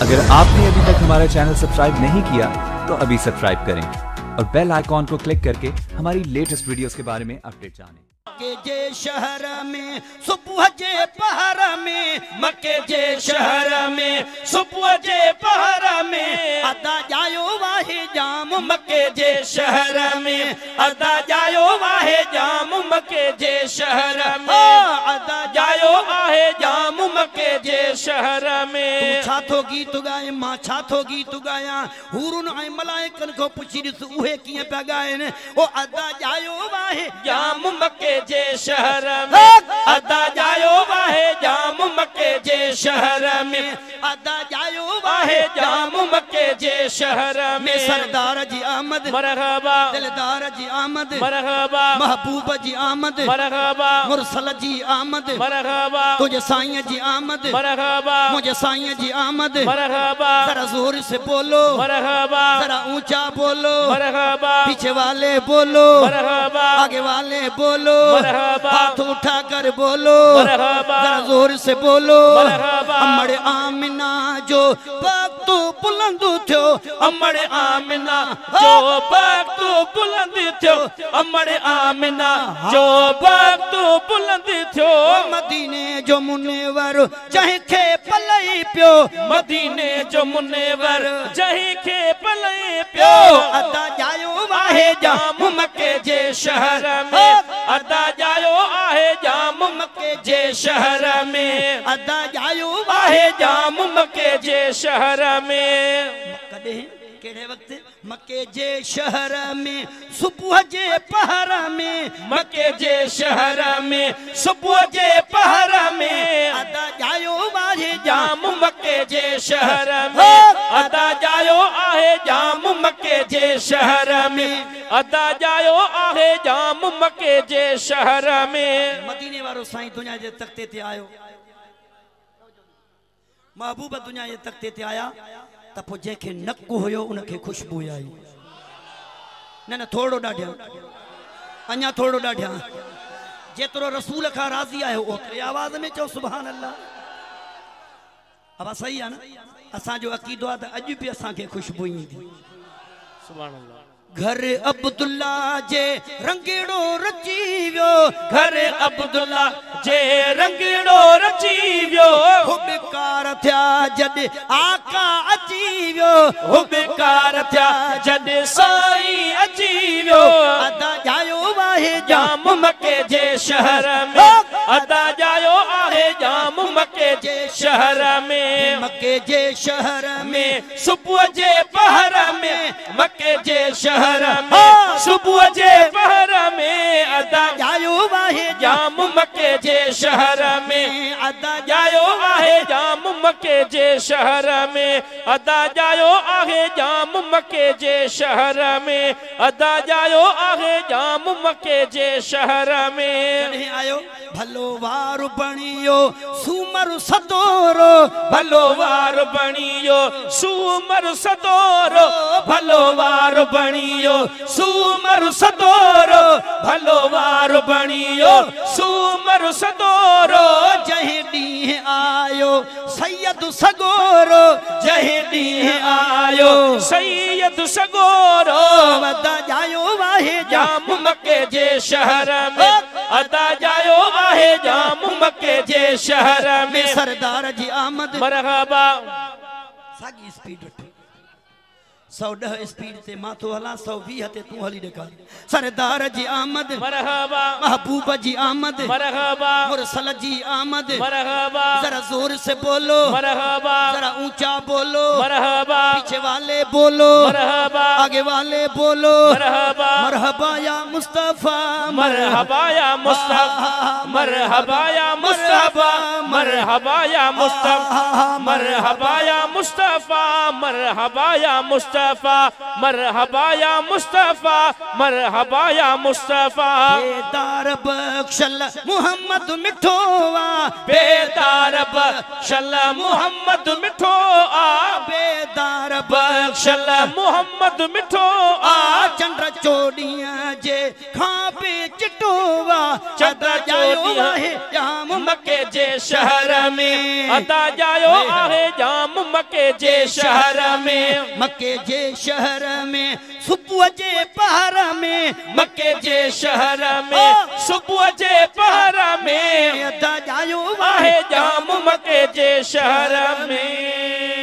अगर आपने अभी तक हमारा चैनल सब्सक्राइब नहीं किया तो अभी सब्सक्राइब करें और बेल आइकॉन को क्लिक करके हमारी लेटेस्ट वीडियोस के बारे में अपडेट जानें। मक्के जे शहर में सुबह जे पहर में, मक्के जे शहर में सुबह जे पहर में, अदा जायो वाहे जाम मक्के जे शहर में, अदा जायो वाहे जाम मक्के जे शहर में, अदा जायो वाहे जाम मक्के जे शहर में। तू छा थो गीत गाए, मां छा थो गीत गाया, हुरुन ऐं मलाइकन को पुछी ॾिस उहे कीअं पिया ॻाइनि। ओ अदा जायो वाहे जाम मक्के जे शहर में, अदा जायो वाहे जाम मक्के जे शहर में, अदा जायो वाहे जाम मक्के जे शहर में। सरदार जी आमद मरहबा, दिलदार जी आमद मरहबा, महबूब जी आमद मरहबा, मुरसल जी आमद मरहबा, तुझे साईं जी आमद मरहबा, मुझे साईं जी आमद मरहबा। जरा जोर से बोलो मरहबा, जरा ऊंचा बोलो मरहबा, पीछे वाले बोलो मरहबा, आगे वाले बोलो मरहबा, हाथ उठा कर बोलो मरहबा, जरा जोर से बोलो मरहबा। अमड़ आमिना जो वक्त बुलंद थियो, अमड़ आमिना जो वक्त बुलंद थियो, अमड़ आमिना जो वक्त बुलंद थियो। मदीने जो मुनेवर जहीं खे पलई पियो, मदीने जो मुनेवर जहीं खे पलई पियो। अदा जायो वाहे जाम मक्के जे शहर में, अदा जायो आहे जाम मक्के जे शहर में, अदा जायो आहे जाम मक्के जे शहर में। कदे केड़े वक्त मक्के जे शहर में सुबह जे पहर में, मक्के जे शहर में सुबह जे पहर में, अदा जायो आहे जाम मक्के जे शहर में, अदा जायो आहे जाम मक्के जे शहर में, अदा जायो आहे जाम मक्के जे शहर में। मदीने वारो साईं दुनिया जे तख्ते ते आयो, महबूब दुनिया जे तख्ते ते आया त पोइ जंहिंखे नक हुयो उनखे खुशबू आई। न न थोड़ो ॾाढिया, अञा थोड़ो ॾाढिया, जेतिरो रसूल खां राज़ी आयो ओतिरे आवाज़ में चओ सुभान अल्लाह। अब सही आहे न, असांजो अक़ीदो आहे त अॼु बि असांखे खुशबू ईंदी सुभान अल्लाह। घर अब्दुल्ला जे रंगीड़ो रची वियो, घर अब्दुल्ला जे रंगीड़ो रची वियो, हुबकार थिया जॾ आका अची वियो, हुबकार थिया जॾ साईं अची वियो। अदा जायो वाहे जाम मक्के जे शहर में, अदा जायो आहे जाम मक्के जे शहर में, मक्के जे शहर में सुबह जे पहर में, मक्के जे शहर में सुबह जे पहर में, अदा जायो वाहे जाम मक्के जे शहर में, अदा जायो आहे जाम मक्के जे शहर में, अदा जायो आहे जाम मक्के जे शहर में, अदा जायो आहे जाम मक्के जे शहर में। कॾहिं आयो भलो वार बणियो सूमर सदोरो, भलो वार बणियो सूमर सदोरो, भलो वार बणियो सूमर सदोरो, भलो वार बणियो सूमर सदोरो। जहीं ॾींहुं आयो सैयद सगोरो, जहीं ॾींहुं आयो सैयद सगोरो, अदा जायो वाहे जाम मक्के जे शहर में, अदा जायो आहे जाम मक्के जे शहर में। सरदार जी आमद मरहबा, सागी स्पीड 110 स्पीड ते माथो हला, 120 ते तू हली ॾेखार। सरदार जी आमद मरहबा, महबूब जी आमद मरहबा, मुरसल जी आमद मरहबा, जरा जोर से बोलो मरहबा, जरा ऊंचा बोलो मरहबा, पीछे वाले बोलो मरहबा, आगे वाले बोलो मरहबा। मरहबा या मुस्तफा, मरहबा या मुस्तफा, मरहबा या मुस्तफा, मरहबा या मुस्तफा, मरहबा या मुस्तफा, मरहबा या मुस्तफा, मरहबा या मुस्तफा, मरहबा या मुस्तफा। बेदार बख्शल मोहम्मद मिठोआ, बेदार बख्शल मोहम्मद मिठोआ, बेदार बख्शल मोहम्मद मिठोआ। चंद्र चोड़ियां जे खां पे चिट टिटोवा अदा जायो आहे जाम मके जे शहर में अदा जायो आहे जाम मके जे शहर में मके जे शहर में सुबुह जे पहर में मके जे शहर में सुबुह जे पहर में अदा जायो आहे जाम मके जे शहर में